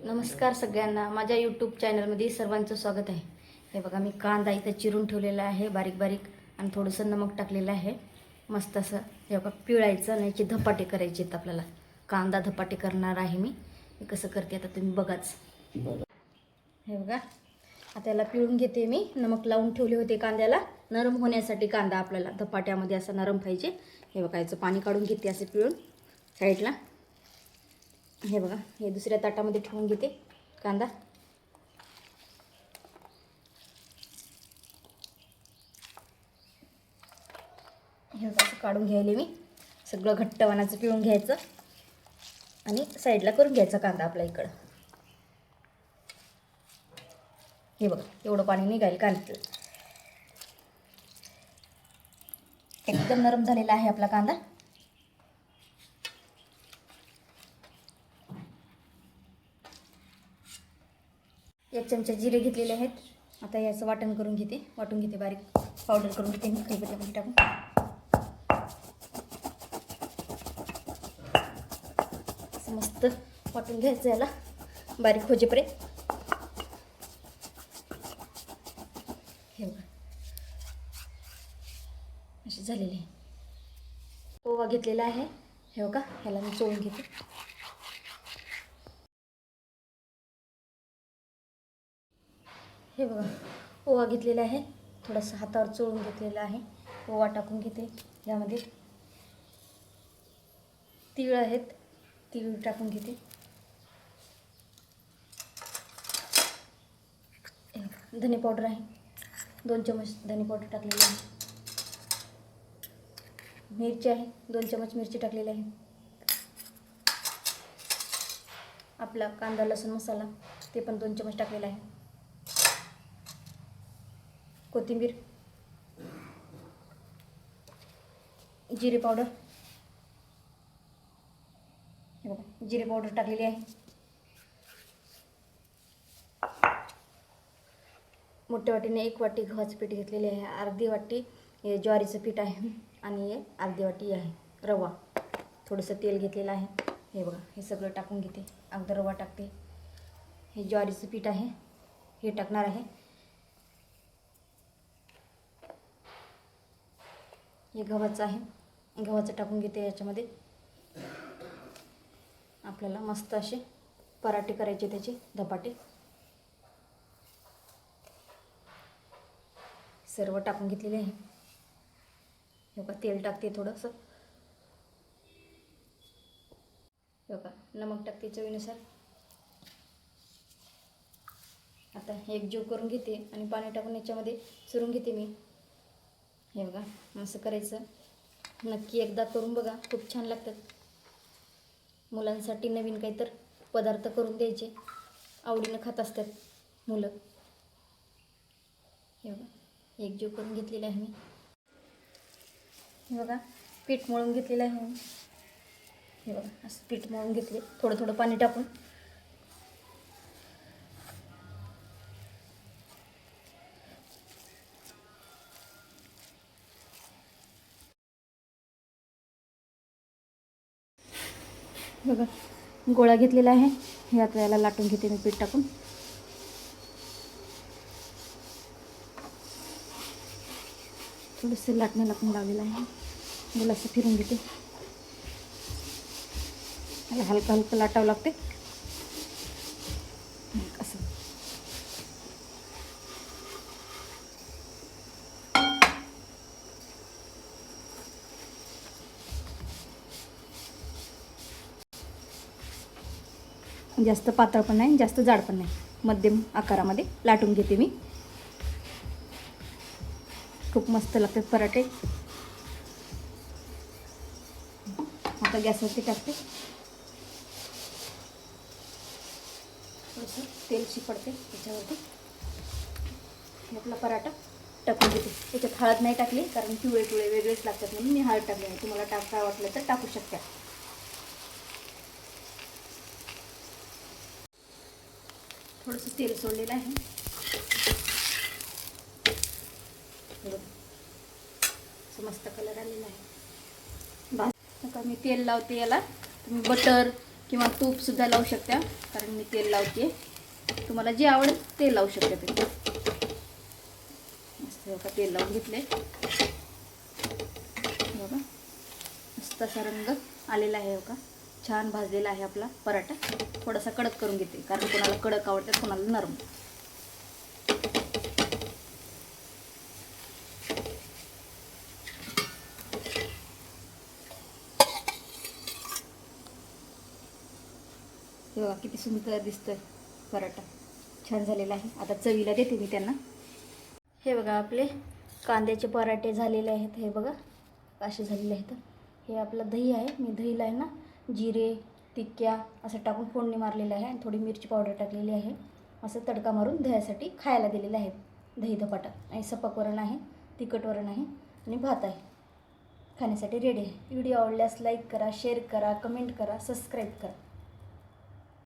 नमस्कार सगळ्यांना, माझ्या यूट्यूब चॅनलमध्ये सर्वांचं स्वागत आहे. हे बघा, मी कांदा इथं चिरून ठेवलेला आहे बारीक बारीक आणि थोडंसं नमक टाकलेलं आहे. मस्त असं हे बघा पिळायचं आणि याचे धपाटे करायचे आहेत आपल्याला. कांदा धपाटे करणार आहे मी. हे कसं करते आता तुम्ही बघाच. हे बघा, आता याला पिळून घेते मी. नमक लावून ठेवले होते कांद्याला नरम होण्यासाठी. कांदा आपल्याला धपाट्यामध्ये असा नरम पाहिजे. हे बघा, याचं पाणी काढून घेते असं पिळून साईडला. हे बघा, हे दुसऱ्या ताटामध्ये ठेवून घेते कांदा. हे असं काढून घ्यायले मी. सगळं घट्टवानाचं पिळून घ्यायचं आणि साईडला करून घ्यायचा कांदा आपल्या इकडं. हे बघा, एवढं पाणी निघालं कांद्याचं. एकदम नरम झालेला आहे आपला कांदा. एक चमचा जिरे घेतलेले आहेत. आता याचं वाटण करून घेते, वाटून घेते, बारीक पावडर करून घेते मी खलबत्त्यामध्ये टाकून. असं मस्त वाटून घ्यायचं याला बारीक होजेपर्यंत. हे बघा, असे झालेले. ओवा घेतलेला आहे. हे बघा, ह्याला मी चोळून घेते. हे बघा, ओवा घेतलेला आहे. थोडंसं हातावर चोळून घेतलेला आहे. ओवा टाकून घेते. यामध्ये तीळ आहेत, तीळ टाकून घेते. धने पावडर आहे, 2 चमच धने पावडर टाकलेली आहे. मिरची आहे, 2 चमच मिरची टाकलेली आहे. आपला कांदा लसूण मसाला ते पण 2 चमच टाकलेला आहे. कोथिंबीर, जिरे पावडर. हे बघा, जिरे पावडर टाकलेली आहे. मोठ्या वाटीने 1 वाटी गव्हाचं पीठ घेतलेले आहे. अर्धी वाटी ज्वारीचं पीठ आहे आणि अर्धी वाटी आहे रवा. थोडंसं तेल घेतलेलं आहे. हे बघा, हे सगळं टाकून घेते. अगदी रवा टाकते. हे ज्वारीचं पीठ आहे, हे टाकणार आहे. हे गव्हाचं आहे, गव्हाचं टाकून घेते याच्यामध्ये. आपल्याला मस्त असे पराठे करायचे, त्याचे धपाटे. सर्व टाकून घेतलेले आहे. हे बघा, तेल टाकते थोडंसं. हे बघा, नमक टाकते चवीनुसार. आता एकजीव करून घेते आणि पाणी टाकून याच्यामध्ये चुरून घेते मी. हे बघा, असं करायचं. नक्की एकदा करून बघा, खूप छान लागतात. मुलांसाठी नवीन काहीतरी पदार्थ करून द्यायचे, आवडीनं खात असतात मुलं. हे बघा, एकजीव करून घेतलेला आहे मी. हे बघा, पीठ मळून घेतलेलं आहे. हे बघा, असं पीठ मळून घेतले थोडं थोडं पाणी टाकून. बघा, गोळा घेतलेला आहे. हे आता याला लाटून घेते मी पीठ टाकून. थोडंसं लाटणं लावलेलं आहे. मला असं फिरून घेते. याला हलकं हलकं लाटावं लागते असं. जास्त पातळ पण नाही, जास्त जाड पण नाही, मध्यम आकारामध्ये लाटून घेते मी. खूप मस्त लागतात पराठे. आता गॅसवरती टाकते. थोडंसं तेल शिपडते त्याच्यावरती. आपला पराठा टाकून घेते. त्याच्यात हळद नाही टाकली, कारण पिवळे पिवळे वेगळेच लागतात म्हणून मी हळद टाकली नाही. तुम्हाला टाका वाटलं तर टाकू शकता. थोडंसं तेल सोडलेलं आहे. मस्त कलर आलेला आहे. बस, आता मी तेल लावते याला. तुम्ही बटर किंवा तूपसुद्धा लावू शकता, कारण मी तेल लावते. तुम्हाला जे आवडेल ते लावू शकता तुम्ही. मस्त बघा तेल लावून घेतले. बघा मस्त असा रंग आलेला आहे. बघा छान भाजलेला आहे आपला पराठा. थोडासा कडक करून घेते, कारण कोणाला कडक आवडतात, कोणाला नरम. हे बघा किती सुंदर दिसतोय पराठा. छान झालेला आहे. आता चवीला देते मी त्यांना. हे बघा आपले कांद्याचे पराठे झालेले आहेत. हे बघा असे झालेले आहेत. हे आपलं दही आहे. मी दहीला आहे ना जिरे, तिक्या असं टाकून फोडणी मारलेलं आहे आणि थोडी मिरची पावडर टाकलेली आहे. असं तडका मारून दह्यासाठी खायला दिलेलं आहे. दही धपाटा आणि सपक वरण आहे, तिखट वरण आहे आणि भात आहे. खाण्यासाठी रेडी आहे. व्हिडिओ आवडल्यास लाईक करा, शेअर करा, कमेंट करा, सबस्क्राईब करा.